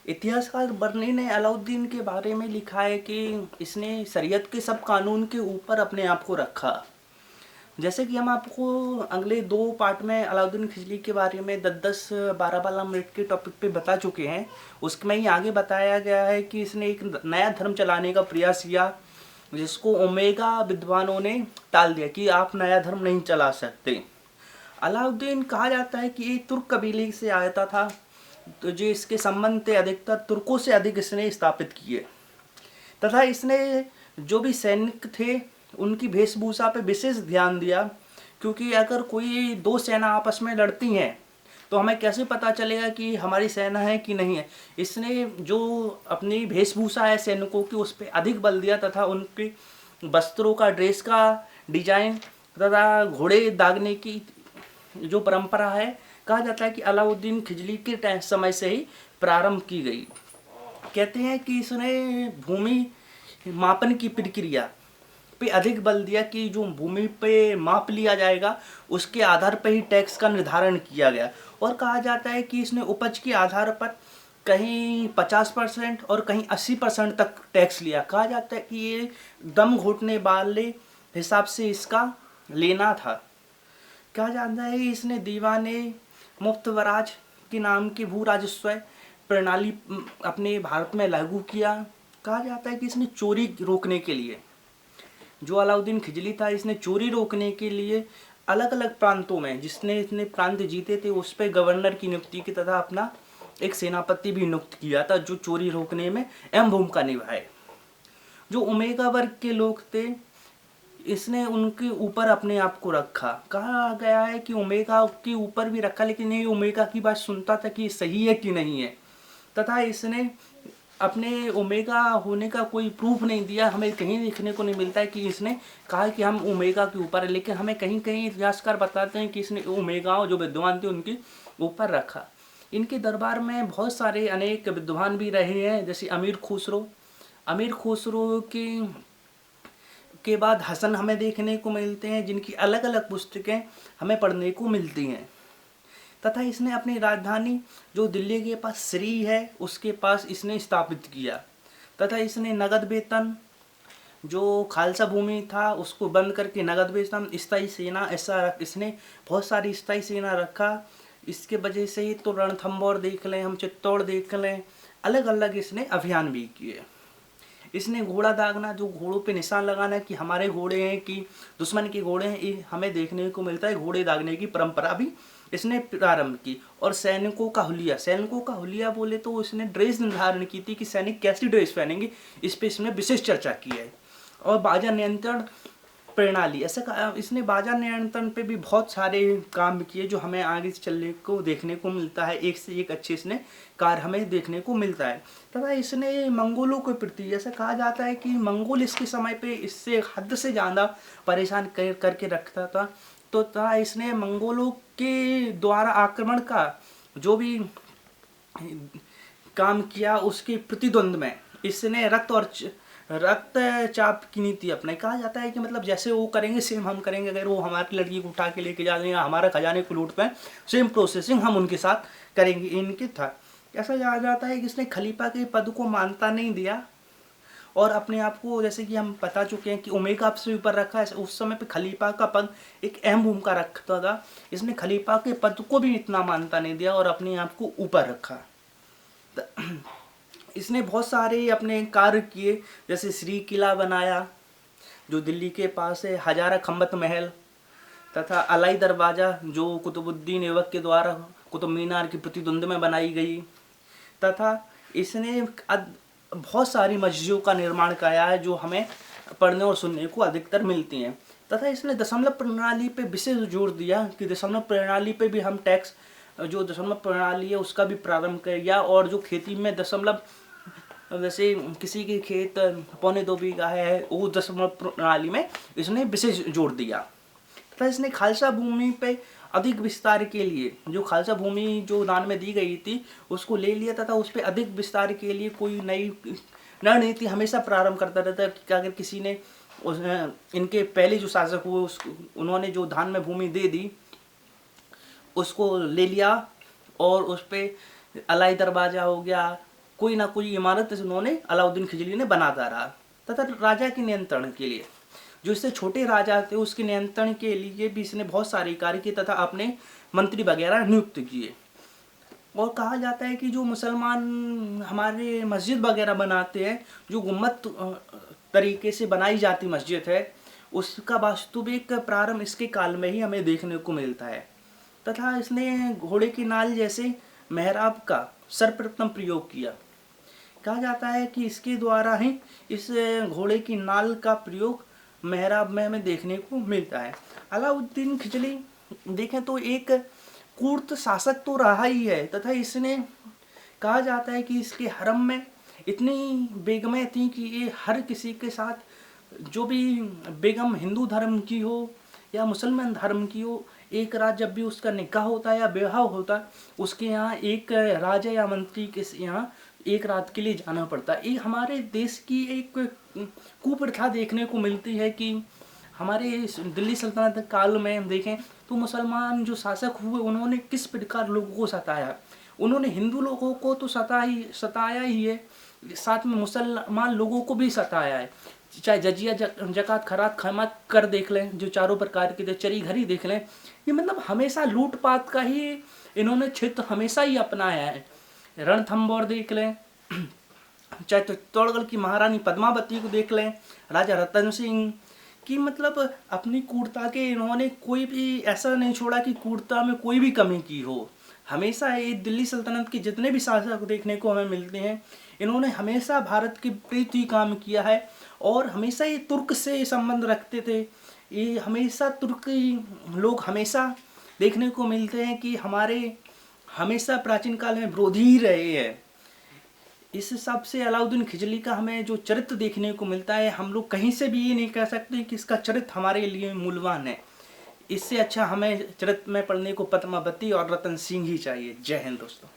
इतिहासकार बर्नी ने अलाउद्दीन के बारे में लिखा है कि इसने शरीयत के सब कानून के ऊपर अपने आप को रखा। जैसे कि हम आपको अगले 2 पार्ट में अलाउद्दीन खिलजी के बारे में 10-10 12-12 मिनट के टॉपिक पे बता चुके हैं। उसमें ही आगे बताया गया है कि इसने एक नया धर्म चलाने का प्रयास किया, जिसको ओमेगा विद्वानों ने टाल दिया कि आप नया धर्म नहीं चला सकते। अलाउद्दीन कहा जाता है कि ये तुर्क कबीले से आया था, तो जो इसके संबंध थे अधिकतर तुर्कों से अधिक इसने स्थापित किए। तथा इसने जो भी सैनिक थे उनकी वेशभूषा पे विशेष ध्यान दिया, क्योंकि अगर कोई 2 सेना आपस में लड़ती हैं तो हमें कैसे पता चलेगा कि हमारी सेना है कि नहीं है। इसने जो अपनी वेशभूषा है सैनिकों की उस पर अधिक बल दिया, तथा उनके वस्त्रों का, ड्रेस का डिजाइन तथा घोड़े दागने की जो परंपरा है, कहा जाता है कि अलाउद्दीन खिलजी के समय से ही प्रारंभ की गई। कहते हैं कि इसने भूमि मापन की प्रक्रिया पे अधिक बल दिया कि जो भूमि पे माप लिया जाएगा उसके आधार पर ही टैक्स का निर्धारण किया गया। और कहा जाता है कि इसने उपज के आधार पर कहीं 50% और कहीं 80% तक टैक्स लिया। कहा जाता है कि ये दम घुटने वाले हिसाब से इसका लेना था। कहा जाता है कि इसने दीवाने मुफ्त वराज के नाम की भू राजस्व प्रणाली अपने भारत में लागू किया। कहा जाता है कि इसने चोरी रोकने के लिए, जो अलाउद्दीन खिलजी था, इसने चोरी रोकने के लिए अलग अलग प्रांतों में जिसने इतने प्रांत जीते थे उस पर गवर्नर की नियुक्ति की, तथा अपना एक सेनापति भी नियुक्त किया था जो चोरी रोकने में अहम भूमिका निभाए। जो ओमेगा वर्ग के लोग थे इसने उनके ऊपर अपने आप को रखा। कहा गया है कि ओमेगा के ऊपर भी रखा, लेकिन ये ओमेगा की बात सुनता था कि सही है कि नहीं है, तथा इसने अपने ओमेगा होने का कोई प्रूफ नहीं दिया। हमें कहीं देखने को नहीं मिलता है कि इसने कहा कि हम ओमेगा के ऊपर है, लेकिन हमें कहीं कहीं इतिहासकार बताते हैं कि इसने ओमेगा जो विद्वान थे उनके ऊपर रखा। इनके दरबार में बहुत सारे अनेक विद्वान भी रहे हैं, जैसे अमीर खुसरो के बाद हसन हमें देखने को मिलते हैं, जिनकी अलग अलग पुस्तकें हमें पढ़ने को मिलती हैं। तथा इसने अपनी राजधानी जो दिल्ली के पास श्री है उसके पास इसने स्थापित किया। तथा इसने नगद वेतन, जो खालसा भूमि था उसको बंद करके नगद वेतन, स्थायी सेना, ऐसा इसने बहुत सारी स्थायी सेना रखा। इसके वजह से ही तो रणथंभौर देख लें, हम चित्तौड़ देख लें, अलग अलग इसने अभियान भी किए। इसने घोड़ा दागना, जो घोड़ों पे निशान लगाना कि हमारे घोड़े हैं कि दुश्मन के घोड़े हैं, ये हमें देखने को मिलता है। घोड़े दागने की परंपरा भी इसने प्रारंभ की। और सैनिकों का हुलिया बोले तो इसने ड्रेस निर्धारण की थी कि सैनिक कैसी ड्रेस पहनेंगे, इस पे इसने विशेष चर्चा की है। और बाजार नियंत्रण प्रणाली, ऐसा इसने बाजार नियंत्रण पे भी बहुत सारे काम किए जो हमें आगे चलने को देखने को मिलता है। एक से एक अच्छे इसने कार्य हमें देखने को मिलता है। तथा इसने मंगोलों के प्रति, जैसा कहा जाता है कि मंगोल इसके समय पे इससे हद से ज़्यादा परेशान करके रखता था, तो तथा इसने मंगोलों के द्वारा आक्रमण का जो भी काम किया उसके प्रतिद्वंद में इसने रक्तचाप की नीति अपनाई। कहा जाता है कि मतलब जैसे वो करेंगे सेम हम करेंगे। अगर वो हमारी लड़की को उठा के लेके जा रहे हैं या हमारा खजाने को लूट पाए, सेम प्रोसेसिंग हम उनके साथ करेंगे, इनके था। ऐसा कहा जाता है कि इसने खलीफा के पद को मान्यता नहीं दिया और अपने आप को, जैसे कि हम बता चुके हैं कि ओमेगा से ऊपर रखा है, उस समय पे खलीफा का पद एक अहम भूमिका रखता था। इसने खलीफा के पद को भी इतना मान्यता नहीं दिया और अपने आप को ऊपर रखा। इसने बहुत सारे अपने कार्य किए, जैसे श्री किला बनाया जो दिल्ली के पास है, हजारा खंबत महल, तथा अलाई दरवाज़ा जो कुतुबुद्दीन ऐबक के द्वारा कुतुब मीनार की प्रतिद्वंद में बनाई गई। तथा इसने बहुत सारी मस्जिदों का निर्माण कराया है जो हमें पढ़ने और सुनने को अधिकतर मिलती हैं। तथा इसने दशमलव प्रणाली पे विशेष जोर दिया कि दशमलव प्रणाली पे भी हम टैक्स, जो दशमलव प्रणाली है उसका भी प्रारंभ किया। और जो खेती में दशमलव, जैसे किसी के खेत 2.25 बीघा है, वो दशमलव प्रणाली में इसने विशेष जोर दिया। तथा इसने खालसा भूमि पे अधिक विस्तार के लिए, जो खालसा भूमि जो दान में दी गई थी उसको ले लिया, तथा उस पर अधिक विस्तार के लिए कोई नई रणनीति हमेशा प्रारंभ करता रहता है कि अगर किसी ने इनके पहले जो शासक हुए उन्होंने जो दान में भूमि दे दी उसको ले लिया और उस पर अलाई दरवाज़ा हो गया, कोई ना कोई इमारत उन्होंने अलाउद्दीन खिलजी ने बनाता रहा, तथा राजा के नियंत्रण के लिए, जो इससे छोटे राजा थे उसके नियंत्रण के लिए भी इसने बहुत सारे कार्य किए तथा अपने मंत्री वगैरह नियुक्त किए। और कहा जाता है कि जो मुसलमान हमारे मस्जिद वगैरह बनाते हैं, जो गुम्मत तरीके से बनाई जाती मस्जिद है, उसका वास्तविक प्रारंभ इसके काल में ही हमें देखने को मिलता है। तथा इसने घोड़े की नाल जैसे मेहराब का सर्वप्रथम प्रयोग किया। कहा जाता है कि इसके द्वारा ही इस घोड़े की नाल का प्रयोग मेहराब में हमें देखने को मिलता है। अलाउद्दीन खिलजी देखें तो एक कुर्द शासक तो रहा ही है, तथा इसने कहा जाता है कि इसके हरम में इतनी बेगमें थीं कि ये हर किसी के साथ, जो भी बेगम हिंदू धर्म की हो या मुसलमान धर्म की हो, एक रात जब भी उसका निकाह होता है या विवाह होता है, उसके यहाँ एक राजा या मंत्री के यहाँ एक रात के लिए जाना पड़ता है। ये हमारे देश की एक कुप्रथा देखने को मिलती है कि हमारे दिल्ली सल्तनत काल में हम देखें तो मुसलमान जो शासक हुए उन्होंने किस प्रकार लोगों को सताया। उन्होंने हिंदू लोगों को तो सताया ही है, साथ में मुसलमान लोगों को भी सताया है। चाहे जजिया जकात खरात खैमत कर देख लें, जो चारों प्रकार के चरी घरी देख लें, ये मतलब हमेशा लूटपाट का ही इन्होंने क्षेत्र हमेशा ही अपनाया है। रणथंबोर देख लें, चाहे चित्तौड़गढ़ की महारानी पद्मावती को देख लें, राजा रतन सिंह की, मतलब अपनी क्रूरता के इन्होंने कोई भी ऐसा नहीं छोड़ा कि क्रूरता में कोई भी कमी की हो। हमेशा ये दिल्ली सल्तनत के जितने भी शासक देखने को हमें मिलते हैं, इन्होंने हमेशा भारत के प्रति काम किया है और हमेशा ये तुर्क से संबंध रखते थे। ये हमेशा तुर्क लोग हमेशा देखने को मिलते हैं कि हमारे हमेशा प्राचीन काल में विरोधी ही रहे हैं। इस हिसाब से अलाउद्दीन खिलजी का हमें जो चरित्र देखने को मिलता है, हम लोग कहीं से भी ये नहीं कह सकते कि इसका चरित्र हमारे लिए मूल्यवान है। इससे अच्छा हमें चरित्र में पढ़ने को पद्मावती और रतन सिंह ही चाहिए। जय हिंद दोस्तों।